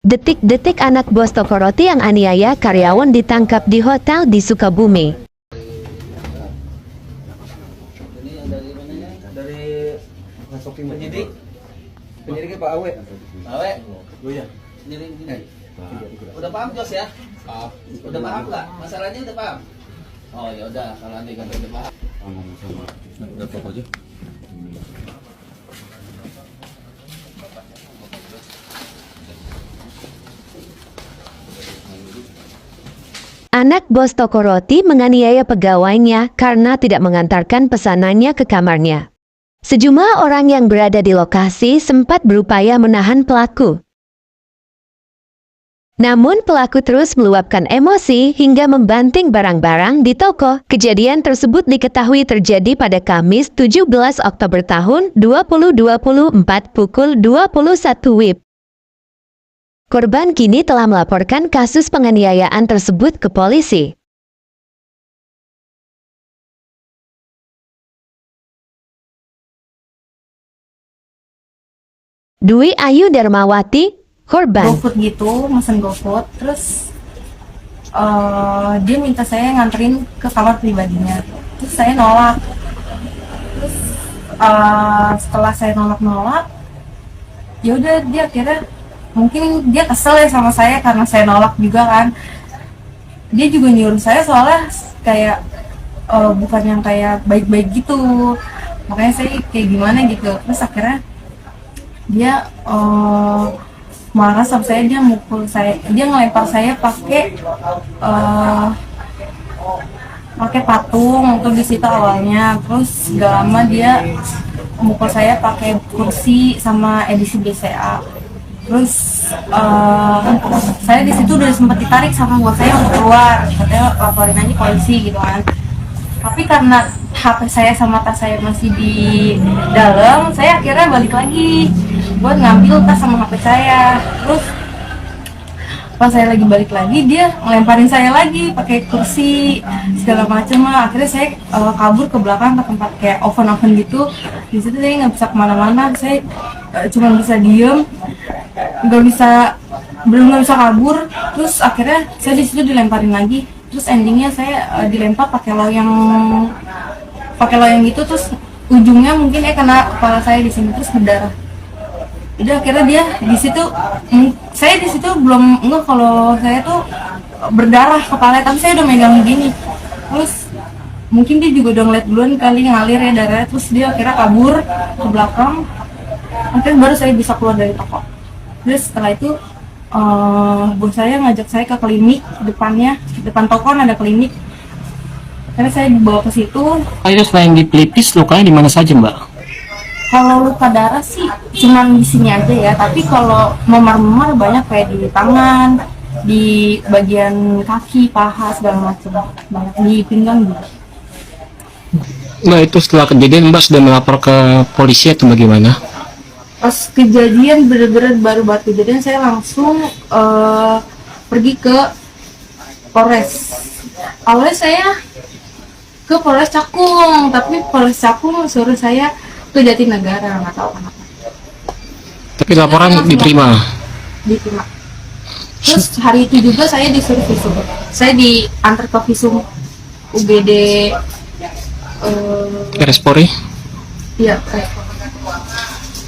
Detik-detik anak bos toko roti yang aniaya karyawan ditangkap di hotel di Sukabumi. Ini yang dari mananya? Dari masukin penyidik. Penyidiknya Pak Awe. Awe. Oh iya. Penyidik ini. Udah paham Jos ya? Udah paham nggak? Masalahnya udah paham? Oh ya udah, kalau nanti kan udah paham. Udah paham aja. Anak bos toko roti menganiaya pegawainya karena tidak mengantarkan pesanannya ke kamarnya. Sejumlah orang yang berada di lokasi sempat berupaya menahan pelaku. Namun pelaku terus meluapkan emosi hingga membanting barang-barang di toko. Kejadian tersebut diketahui terjadi pada Kamis 17 Oktober tahun 2024 pukul 21 WIB. Korban kini telah melaporkan kasus penganiayaan tersebut ke polisi. Dwi Ayu Darmawati, korban. GoFood gitu, mesen GoFood, terus dia minta saya nganterin ke kamar pribadinya, terus saya nolak. Terus setelah saya nolak, ya udah dia akhirnya mungkin dia kesel ya sama saya karena saya nolak juga kan. Dia juga nyuruh saya soalnya kayak bukan yang kayak baik-baik gitu, makanya saya kayak gimana gitu. Terus akhirnya dia marah sama saya, dia mukul saya, dia ngelempar saya pakai patung untuk di situ awalnya. Terus gak lama dia mukul saya pakai kursi sama edisi BCA. Terus saya di situ udah sempat ditarik sama bos saya untuk keluar, katanya laporin aja polisi gitu kan. Tapi karena HP saya sama tas saya masih di dalam, saya akhirnya balik lagi buat ngambil tas sama HP saya. Terus pas saya lagi balik lagi, dia ngelemparin saya lagi pakai kursi segala macam lah. Akhirnya saya kabur ke belakang ke tempat kayak oven gitu. Di situ saya nggak bisa kemana-mana, saya cuma bisa diem, belum bisa kabur. Terus akhirnya saya di situ dilemparin lagi. Terus endingnya saya dilempar pakai loyang gitu. Terus ujungnya mungkin kena kepala saya di sini, terus berdarah. Udah akhirnya dia di situ, saya di situ belum enggak kalau saya tuh berdarah kepala, tapi saya udah megang gini. Terus mungkin dia juga udah ngeliat duluan kali ngalir ya darahnya. Terus dia akhirnya kabur ke belakang. Akhirnya baru saya bisa keluar dari toko. Terus setelah itu bos saya ngajak saya ke klinik depan toko ada klinik. Akhirnya saya dibawa ke situ. Itu selain di pelipis, lukanya di mana saja, Mbak? Kalau luka darah sih cuman di sini aja ya, tapi kalau memar-memar banyak kayak di tangan, di bagian kaki, paha segala macam, banyak di pinggang juga. Mbak, itu setelah kejadian Mbak sudah melapor ke polisi atau bagaimana? Pas kejadian bener-bener baru kejadian, saya langsung pergi ke Polres. Awalnya saya ke Polres Cakung, tapi Polres Cakung suruh saya ke Jatinegara, nggak tahu kenapa. Tapi laporan diterima? Diterima. Terus hari itu juga saya disuruh visum. Saya diantar ke visum UGD RS Polri? Iya.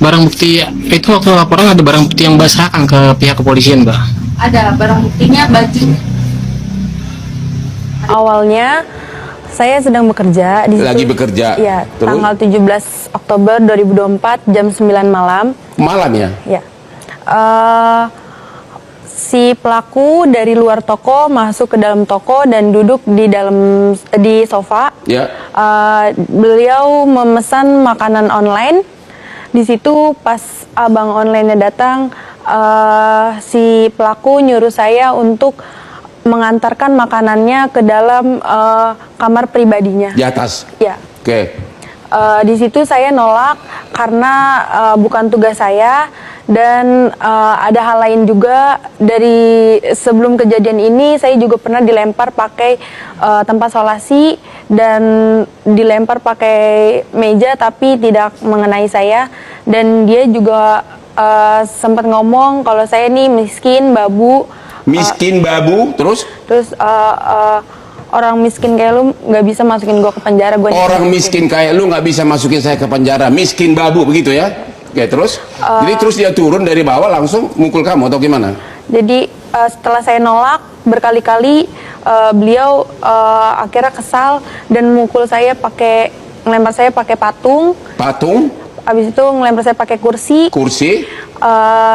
Barang bukti itu waktu laporan ada barang bukti yang Mbak serahkan ke pihak kepolisian, Mbak? Ada barang buktinya, baju. Awalnya saya sedang bekerja di Lagi bekerja? Ya, Terus? tanggal 17 Oktober 2024 jam 9 malam. Malam ya? Ya. Si pelaku dari luar toko masuk ke dalam toko dan duduk di sofa. Ya. Beliau memesan makanan online. Di situ pas abang online-nya datang, si pelaku nyuruh saya untuk mengantarkan makanannya ke dalam kamar pribadinya. Di atas? Ya. Oke. Di situ saya nolak karena bukan tugas saya, dan ada hal lain juga. Dari sebelum kejadian ini saya juga pernah dilempar pakai tempat solasi dan dilempar pakai meja tapi tidak mengenai saya, dan dia juga sempat ngomong kalau saya nih miskin, babu. Miskin, babu, terus? Terus orang miskin kayak lu nggak bisa masukin gua ke penjara. Orang miskin kayak lu nggak bisa masukin saya ke penjara. Miskin, babu, begitu ya? Oke, terus? Jadi terus dia turun dari bawah langsung mukul kamu atau gimana? Jadi setelah saya nolak berkali-kali, beliau akhirnya kesal dan ngelempar saya pakai patung. Patung? Abis itu ngelempar saya pakai kursi. Kursi?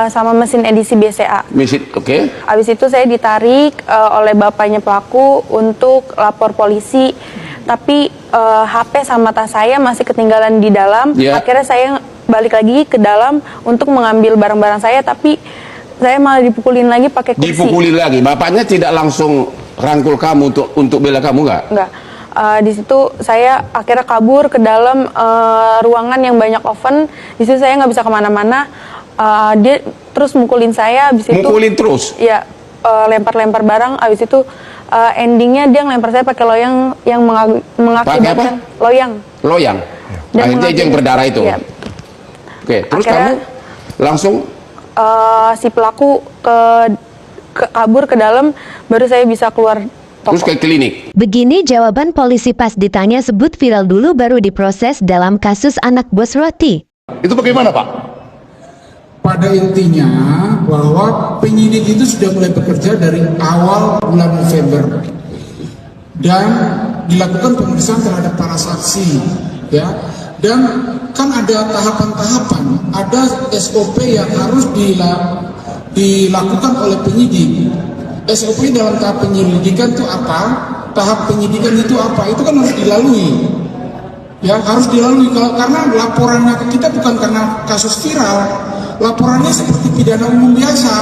Sama mesin edisi BCA. Mesin, oke. Abis itu saya ditarik oleh bapaknya pelaku untuk lapor polisi. Tapi HP sama tas saya masih ketinggalan di dalam. Yeah. Akhirnya saya balik lagi ke dalam untuk mengambil barang-barang saya, tapi saya malah dipukulin lagi pakai kursi. Dipukulin lagi. Bapaknya tidak langsung rangkul kamu untuk bela kamu nggak? Enggak. Di situ saya akhirnya kabur ke dalam ruangan yang banyak oven. Di situ saya nggak bisa kemana-mana. Dia terus mukulin saya. Abis itu mukulin terus? Ya, lempar-lempar barang. Abis itu endingnya dia ngelempar saya pakai loyang yang mengakibatkan loyang. Loyang. Dan Akhirnya itu yang berdarah itu. Ya. Oke, terus Akhirnya, kamu langsung si pelaku kabur ke dalam, baru saya bisa keluar toko. terus ke klinik. Begini jawaban polisi pas ditanya sebut viral dulu baru diproses dalam kasus anak bos roti. Itu bagaimana, Pak? Pada intinya bahwa penyidik itu sudah mulai bekerja dari awal bulan November dan dilakukan pemeriksaan terhadap para saksi, ya. Dan kan ada tahapan-tahapan, ada SOP yang harus dilakukan oleh penyidik. SOP dalam tahap penyelidikan itu apa? Tahap penyidikan itu apa? Itu kan harus dilalui. Ya, harus dilalui karena laporannya ke kita bukan karena kasus viral. Laporannya seperti pidana umum biasa.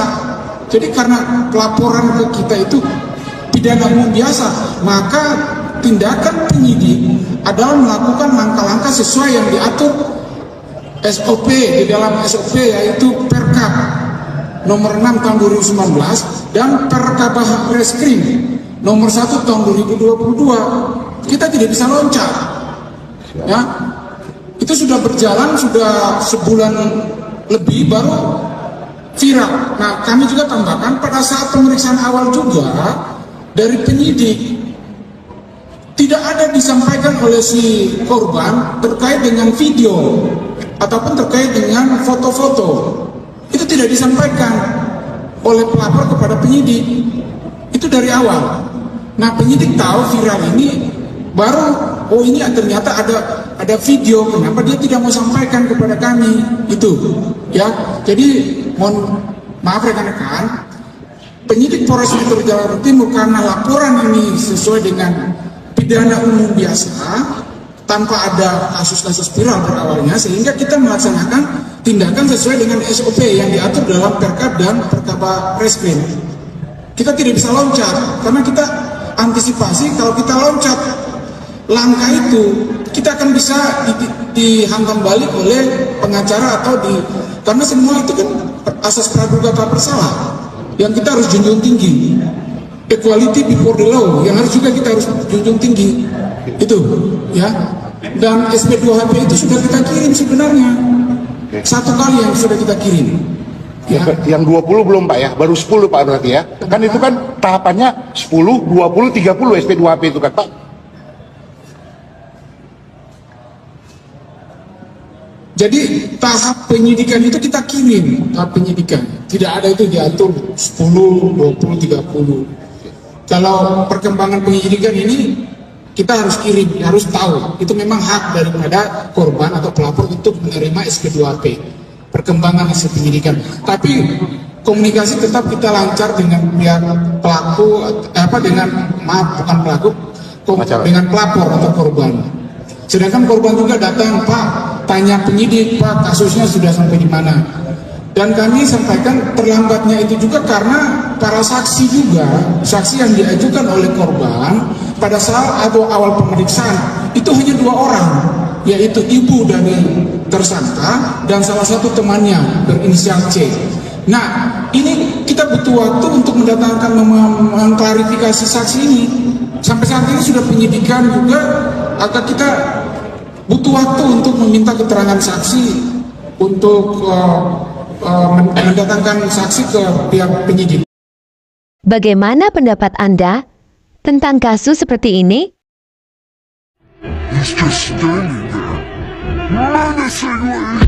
Jadi karena pelaporan ke kita itu pidana umum biasa, maka tindakan penyidik adalah melakukan langkah-langkah sesuai yang diatur SOP di dalam SOP, yaitu Perkap nomor 6 tahun 2019 dan Perkabah Reskrim nomor 1 tahun 2022. Kita tidak bisa loncat, ya. Itu sudah berjalan sudah sebulan lebih baru viral. Nah, kami juga tambahkan pada saat pemeriksaan awal juga dari penyidik tidak ada disampaikan oleh si korban terkait dengan video ataupun terkait dengan foto-foto. Itu tidak disampaikan oleh pelapor kepada penyidik. Itu dari awal. Nah, penyidik tahu viral ini baru, oh ini ternyata ada video, kenapa dia tidak mau sampaikan kepada kami, itu ya. Jadi mohon maaf rekan-rekan, penyidik Polres Metro Jakarta Timur karena laporan ini sesuai dengan pidana umum biasa tanpa ada kasus-kasus viral berawalnya, sehingga kita melaksanakan tindakan sesuai dengan SOP yang diatur dalam Perkab dan Perkabah Reskrim. Kita tidak bisa loncat karena kita antisipasi kalau kita loncat langkah itu kita akan bisa dihantam balik oleh pengacara atau karena semua itu kan asas praduga tak bersalah yang kita harus junjung tinggi, equality before the law yang harus juga kita harus junjung tinggi itu, ya. Dan SP2HP itu sudah kita kirim sebenarnya, satu kali yang sudah kita kirim. Ya. Yang 20 belum, Pak, ya? Baru 10, Pak, berarti ya? Kan itu kan tahapannya 10, 20, 30 SP2HP itu kan, Pak? Jadi tahap penyidikan itu kita kirim, tahap penyidikan. Tidak ada itu diatur 10, 20, 30. Kalau perkembangan penyidikan ini kita harus kirim, harus tahu. Itu memang hak daripada korban atau pelapor untuk menerima SP2HP. Perkembangan hasil penyidikan. Tapi komunikasi tetap kita lancar dengan pihak pelaku, bukan pelaku, dengan pelapor atau korban. Sedangkan korban juga datang, Pak, tanya penyidik, Pak, kasusnya sudah sampai di mana. Dan kami sampaikan terlambatnya itu juga karena para saksi juga, saksi yang diajukan oleh korban pada saat atau awal pemeriksaan itu hanya 2 orang, yaitu ibu dari tersangka dan salah satu temannya berinisial C. Nah, ini kita butuh waktu untuk mendatangkan, mengklarifikasi saksi ini. Sampai saat ini sudah penyidikan juga, agar kita butuh waktu untuk meminta keterangan saksi untuk mendatangkan saksi ke pihak penyidik. Bagaimana pendapat Anda tentang kasus seperti ini? He's just standing there, menacingly.